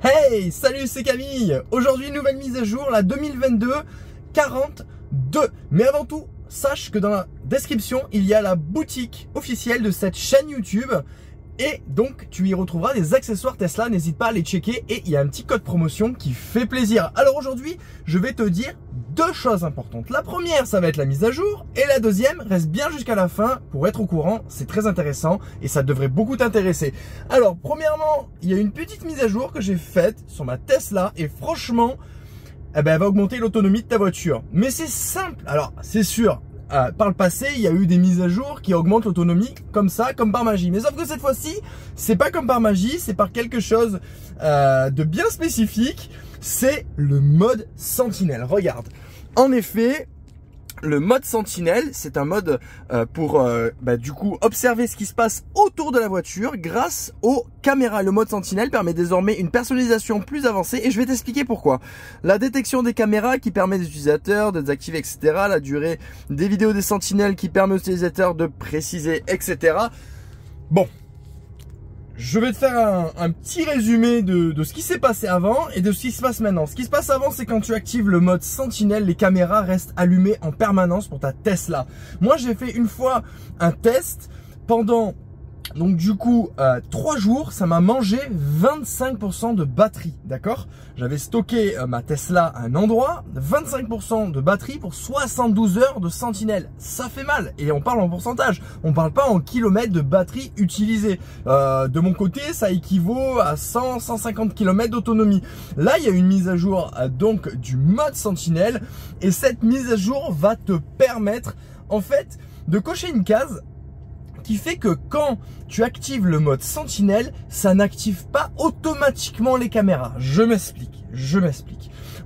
Hey, salut, c'est Camille. Aujourd'hui, nouvelle mise à jour, la 2022 42. Mais avant tout, sache que dans la description, il y a la boutique officielle de cette chaîne YouTube. Et donc, tu y retrouveras des accessoires Tesla. N'hésite pas à les checker. Et il y a un petit code promotion qui fait plaisir. Alors aujourd'hui, je vais te dire deux choses importantes. La première, ça va être la mise à jour. Et la deuxième, reste bien jusqu'à la fin pour être au courant. C'est très intéressant et ça devrait beaucoup t'intéresser. Alors, premièrement, il y a une petite mise à jour que j'ai faite sur ma Tesla. Et franchement, elle va augmenter l'autonomie de ta voiture. Mais c'est simple. Alors, c'est sûr. Par le passé, il y a eu des mises à jour qui augmentent l'autonomie comme ça, comme par magie. Mais sauf que cette fois-ci, c'est pas comme par magie, c'est par quelque chose de bien spécifique. C'est le mode Sentinelle. Regarde. En effet, le mode Sentinelle, c'est un mode pour du coup observer ce qui se passe autour de la voiture grâce aux caméras. Le mode Sentinelle permet désormais une personnalisation plus avancée et je vais t'expliquer pourquoi. La détection des caméras qui permet aux utilisateurs de désactiver, etc. La durée des vidéos des Sentinelles qui permet aux utilisateurs de préciser, etc. Bon. Je vais te faire un petit résumé de ce qui s'est passé avant et de ce qui se passe maintenant. Ce qui se passe avant, c'est quand tu actives le mode Sentinelle, les caméras restent allumées en permanence pour ta Tesla. Moi, j'ai fait une fois un test pendant, donc du coup, 3 jours, ça m'a mangé 25% de batterie, d'accord? J'avais stocké ma Tesla à un endroit, 25% de batterie pour 72 heures de Sentinelle. Ça fait mal, et on parle en pourcentage, on parle pas en kilomètres de batterie utilisée. De mon côté, ça équivaut à 100-150 km d'autonomie. Là, il y a une mise à jour donc du mode Sentinelle, et cette mise à jour va te permettre, en fait, de cocher une case qui fait que quand tu actives le mode Sentinelle, ça n'active pas automatiquement les caméras. Je m'explique.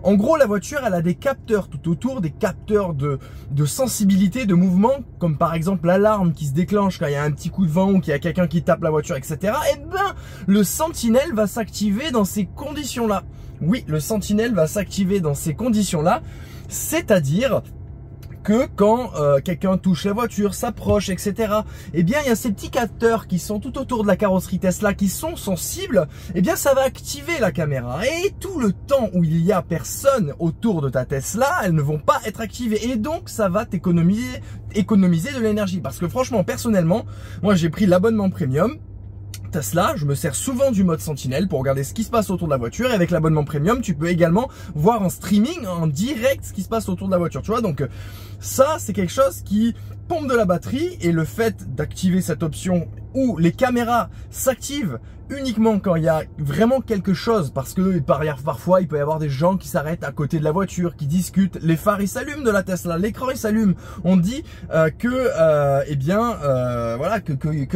En gros, la voiture, elle a des capteurs tout autour, des capteurs de sensibilité, de mouvement, comme par exemple l'alarme qui se déclenche quand il y a un petit coup de vent ou qu'il y a quelqu'un qui tape la voiture, etc. Et le Sentinelle va s'activer dans ces conditions-là. Oui, le Sentinelle va s'activer dans ces conditions-là, c'est-à-dire que quand quelqu'un touche la voiture, s'approche, etc. Eh bien, il y a ces petits capteurs qui sont tout autour de la carrosserie Tesla qui sont sensibles. Eh bien, ça va activer la caméra. Et tout le temps où il y a personne autour de ta Tesla, elles ne vont pas être activées. Et donc, ça va économiser de l'énergie. Parce que franchement, personnellement, moi, j'ai pris l'abonnement premium Tesla, je me sers souvent du mode Sentinelle pour regarder ce qui se passe autour de la voiture. Et avec l'abonnement premium, tu peux également voir en streaming, en direct, ce qui se passe autour de la voiture. Tu vois, donc ça, c'est quelque chose qui pompe de la batterie. Et le fait d'activer cette option où les caméras s'activent uniquement quand il y a vraiment quelque chose, parce que parfois il peut y avoir des gens qui s'arrêtent à côté de la voiture, qui discutent, les phares ils s'allument de la Tesla, l'écran il s'allume, on dit que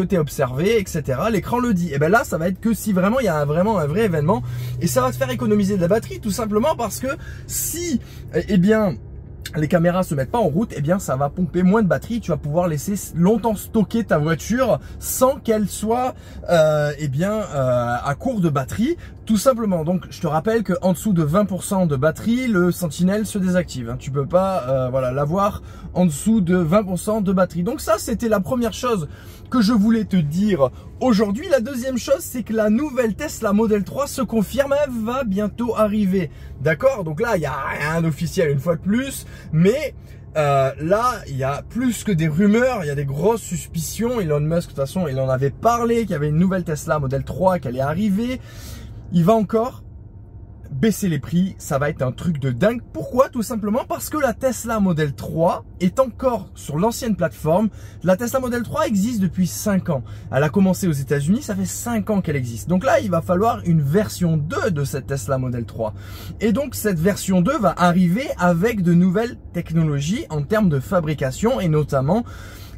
tu es observé, etc. L'écran le dit. Et bien là, ça va être que si vraiment il y a vraiment un vrai événement, et ça va te faire économiser de la batterie, tout simplement parce que si les caméras se mettent pas en route, eh bien ça va pomper moins de batterie. Tu vas pouvoir laisser longtemps stocker ta voiture sans qu'elle soit à court de batterie, tout simplement. Donc je te rappelle que en dessous de 20% de batterie, le Sentinelle se désactive, hein. Tu peux pas l'avoir en dessous de 20% de batterie. Donc ça, c'était la première chose que je voulais te dire aujourd'hui. La deuxième chose, c'est que la nouvelle Tesla Model 3 se confirme, elle va bientôt arriver. D'accord? Donc là, il n'y a rien d'officiel une fois de plus, mais là, il y a plus que des rumeurs, il y a des grosses suspicions. Elon Musk, de toute façon, il en avait parlé, qu'il y avait une nouvelle Tesla Model 3 qui allait arriver. Il va encore baisser les prix, ça va être un truc de dingue. Pourquoi? Tout simplement parce que la Tesla Model 3 est encore sur l'ancienne plateforme. La Tesla Model 3 existe depuis 5 ans. Elle a commencé aux États-Unis, ça fait 5 ans qu'elle existe. Donc là, il va falloir une version 2 de cette Tesla Model 3. Et donc, cette version 2 va arriver avec de nouvelles technologies en termes de fabrication et notamment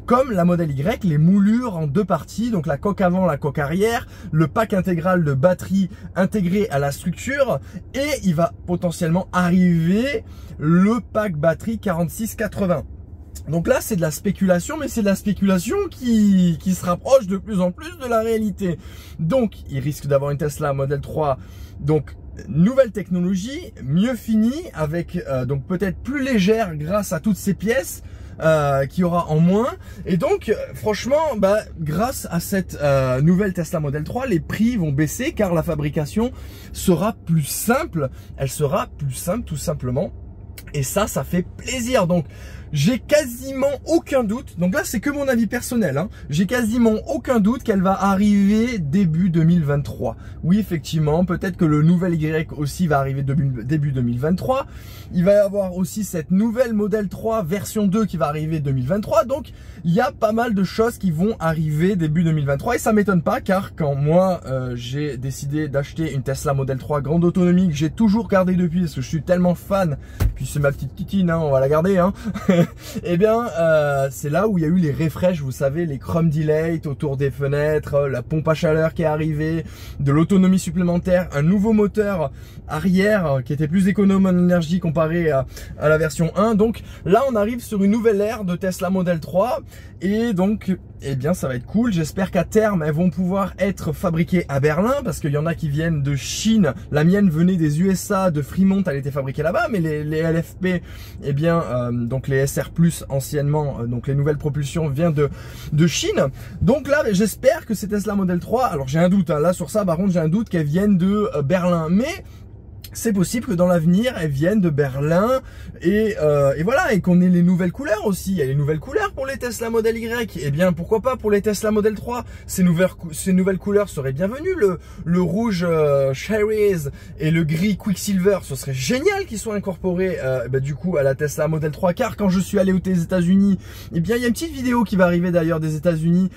comme la Model Y, les moulures en 2 parties, donc la coque avant, la coque arrière, le pack intégral de batterie intégré à la structure, et il va potentiellement arriver le pack batterie 4680. Donc là, c'est de la spéculation, mais c'est de la spéculation qui se rapproche de plus en plus de la réalité. Donc, il risque d'avoir une Tesla Model 3, donc nouvelle technologie, mieux finie, avec donc peut-être plus légère grâce à toutes ces pièces, qu'il y aura en moins. Et donc franchement, grâce à cette nouvelle Tesla Model 3, les prix vont baisser car la fabrication sera plus simple. Elle sera plus simple tout simplement. Et ça fait plaisir. Donc j'ai quasiment aucun doute, donc là c'est que mon avis personnel, hein. J'ai quasiment aucun doute qu'elle va arriver début 2023. Oui, effectivement, peut-être que le nouvel Y aussi va arriver début 2023. Il va y avoir aussi cette nouvelle Model 3 version 2 qui va arriver 2023. Donc il y a pas mal de choses qui vont arriver début 2023 et ça m'étonne pas car quand moi j'ai décidé d'acheter une Tesla Model 3 grande autonomie que j'ai toujours gardée depuis parce que je suis tellement fan, puis c'est ma petite kitine, hein, on va la garder, hein. Et bien c'est là où il y a eu les refresh, vous savez, les Chrome Delight autour des fenêtres, la pompe à chaleur qui est arrivée, de l'autonomie supplémentaire, un nouveau moteur arrière qui était plus économe en énergie comparé à la version 1. Donc là on arrive sur une nouvelle ère de Tesla Model 3 et donc eh bien ça va être cool. J'espère qu'à terme elles vont pouvoir être fabriquées à Berlin parce qu'il y en a qui viennent de Chine. La mienne venait des USA, de Fremont, elle était fabriquée là-bas, mais les LFP, eh bien donc les SR+ anciennement, donc les nouvelles propulsions viennent de Chine. Donc là j'espère que ces Tesla Model 3, alors j'ai un doute, hein, là sur ça par contre j'ai un doute qu'elles viennent de Berlin, mais c'est possible que dans l'avenir elles viennent de Berlin et voilà, et qu'on ait les nouvelles couleurs aussi. Il y a les nouvelles couleurs pour les Tesla Model Y, et bien pourquoi pas pour les Tesla Model 3. Ces nouvelles couleurs seraient bienvenues. Le rouge Cherries et le gris Quicksilver, ce serait génial qu'ils soient incorporés du coup à la Tesla Model 3, car quand je suis allé aux États-Unis, et bien il y a une petite vidéo qui va arriver d'ailleurs des États-Unis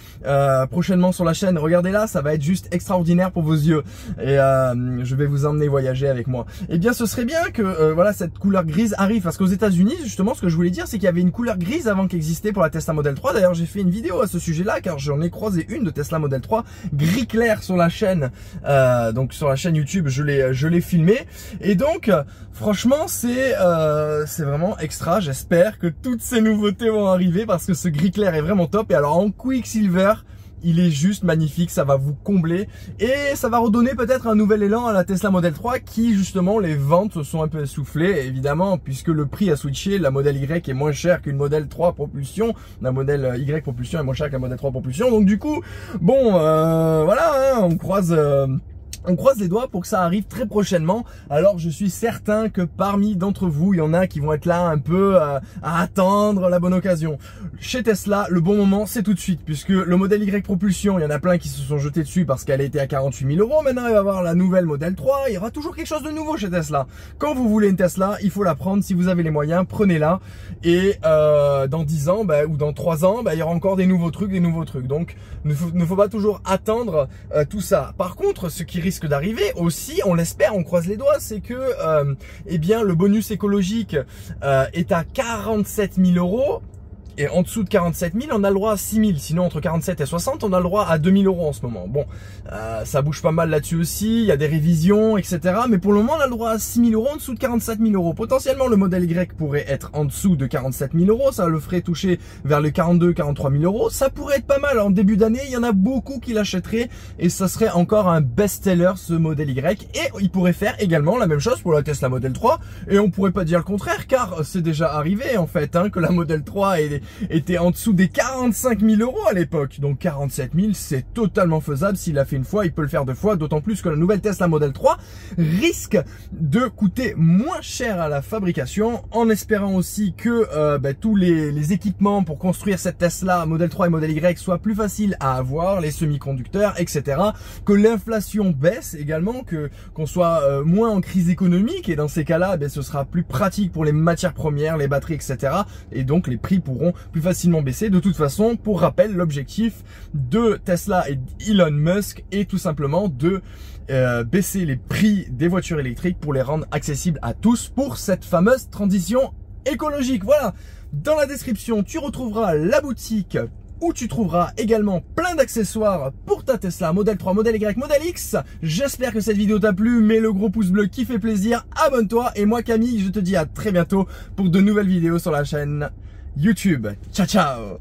prochainement sur la chaîne. Regardez-la, ça va être juste extraordinaire pour vos yeux et je vais vous emmener voyager avec moi. Et bien ce serait bien que voilà, cette couleur grise arrive, parce qu'aux États-Unis justement ce que je voulais dire c'est qu'il y avait une couleur grise avant qui existait pour la Tesla Model 3. D'ailleurs j'ai fait une vidéo à ce sujet là car j'en ai croisé une de Tesla Model 3 gris clair sur la chaîne, donc sur la chaîne YouTube je l'ai filmé, et donc franchement c'est vraiment extra. J'espère que toutes ces nouveautés vont arriver parce que ce gris clair est vraiment top. Et alors en Quicksilver, il est juste magnifique, ça va vous combler et ça va redonner peut-être un nouvel élan à la Tesla Model 3 qui justement les ventes se sont un peu essoufflées évidemment puisque le prix a switché. La Model Y est moins chère qu'une Model 3 propulsion, la Model Y propulsion est moins chère que la Model 3 propulsion, donc du coup bon voilà, hein, on croise les doigts pour que ça arrive très prochainement. Alors je suis certain que parmi d'entre vous, il y en a qui vont être là un peu à attendre la bonne occasion. Chez Tesla, le bon moment c'est tout de suite, puisque le Model Y propulsion, il y en a plein qui se sont jetés dessus parce qu'elle était à 48 000 €. Maintenant il va y avoir la nouvelle Model 3, il y aura toujours quelque chose de nouveau chez Tesla. Quand vous voulez une Tesla, il faut la prendre, si vous avez les moyens, prenez-la. Et dans 10 ans ou dans 3 ans, il y aura encore des nouveaux trucs. Donc ne faut pas toujours attendre tout ça. Par contre, ce qui risque d'arriver aussi, on l'espère, on croise les doigts, c'est que eh bien le bonus écologique est à 47 000 €. Et en dessous de 47 000, on a le droit à 6 000. Sinon, entre 47 et 60, on a le droit à 2 000 € en ce moment. Bon, ça bouge pas mal là-dessus aussi. Il y a des révisions, etc. Mais pour le moment, on a le droit à 6 000 € en dessous de 47 000 €. Potentiellement, le modèle Y pourrait être en dessous de 47 000 €. Ça le ferait toucher vers les 42 43 000 €. Ça pourrait être pas mal. En début d'année, il y en a beaucoup qui l'achèteraient. Et ça serait encore un best-seller, ce modèle Y. Et il pourrait faire également la même chose pour la Tesla Model 3. Et on pourrait pas dire le contraire, car c'est déjà arrivé, en fait, hein, que la Model 3 était en dessous des 45 000 € à l'époque. Donc 47 000, c'est totalement faisable. S'il l'a fait une fois, il peut le faire 2 fois. D'autant plus que la nouvelle Tesla Model 3 risque de coûter moins cher à la fabrication, en espérant aussi que tous les équipements pour construire cette Tesla Model 3 et Model Y soient plus faciles à avoir, les semi-conducteurs, etc. Que l'inflation baisse également, qu'on soit moins en crise économique, et dans ces cas-là, ce sera plus pratique pour les matières premières, les batteries, etc. Et donc les prix pourront plus facilement baisser. De toute façon, pour rappel, l'objectif de Tesla et Elon Musk est tout simplement de baisser les prix des voitures électriques pour les rendre accessibles à tous pour cette fameuse transition écologique. Voilà, dans la description, tu retrouveras la boutique où tu trouveras également plein d'accessoires pour ta Tesla Model 3, Model Y, Model X. J'espère que cette vidéo t'a plu, mets le gros pouce bleu qui fait plaisir, abonne-toi, et moi Camille, je te dis à très bientôt pour de nouvelles vidéos sur la chaîne YouTube. Ciao ciao.